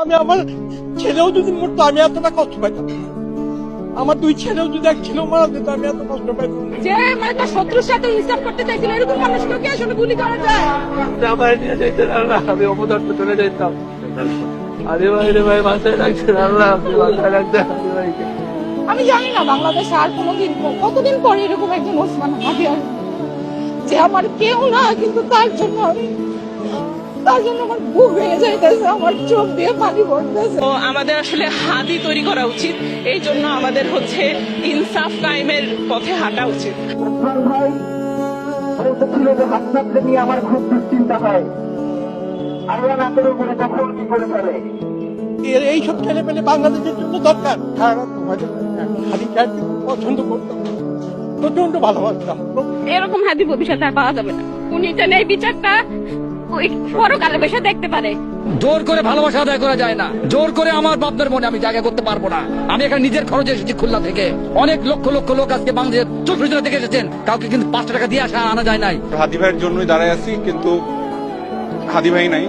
আমি আমার ছেলেও যদি মরতো আমি এতটা কষ্ট পাইতাম না। আমার দুই ছেলেও যদি এক ছেলেও মারা যেত আমি এত কষ্ট পাইতাম না। যে মানে তার শত্রুর সাথে হিসাব করতে চাইছিল এরকম মানুষকে কি আসলে গুলি করা যায়? আমার নিয়ে যেতেন আল্লাহ, আমি অপদার্থ চলে যেতাম। আরে ভাই রে ভাই, মাথায় রাখছেন আল্লাহ, আপনি মাথায় রাখতেন আরে ভাইকে। আমি জানি না বাংলাদেশে আর কোনোদিন কতদিন পরে এরকম একজন ওসমান হাদি আসবে যে আমার কেউ না, কিন্তু তার জন্য আমার বুক ভেঙে যাইতেছে, আমার চোখ দিয়ে পানি পড়তেছে। তো আমাদের আসলে হাদি তৈরি করা উচিত, এই জন্য আমাদের হচ্ছে ইনসাফ কায়েমের পথে হাঁটা উচিত। ভাই বলতেছিল যে হাসনাতকে নিয়ে আমার খুব দুশ্চিন্তা হয়, আল্লাহ না করে বলে কখন কি করে ফেলে। এইসব ছেলে পেলে বাংলাদেশের জন্য দরকার। আমি পছন্দ করতাম, প্রচন্ড ভালোবাসতাম। এরকম হাদি ভবিষ্যতে আর পাওয়া যাবে না। উনি যেন এই বিচারটা ওই পরকালে বসে দেখতে পারে। জোর করে ভালোবাসা আদায় করা যায় না, জোর করে আমার বাপদের মনে আমি জায়গা করতে পারবো না। আমি এখানে নিজের খরচে এসেছি খুলনা থেকে। অনেক লক্ষ লক্ষ লোক আজকে বাংলাদেশের 64 জেলা থেকে এসেছেন, কাউকে কিন্তু 5 টাকা দিয়ে আসা আনা যায় নাই। হাদি ভাইয়ের জন্যই দাঁড়ায় আছি, কিন্তু হাদি ভাই নাই।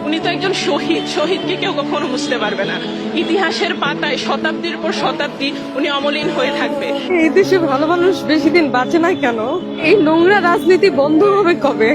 উনি তো একজন শহীদ, শহীদকে কেউ কখনো বুঝতে পারবে না। ইতিহাসের পাতায় শতাব্দীর পর শতাব্দী উনি অমলিন হয়ে থাকবে। এই দেশে ভালো মানুষ বেশি দিন বাঁচে না কেন? এই নোংরা রাজনীতি বন্ধ হবে কবে?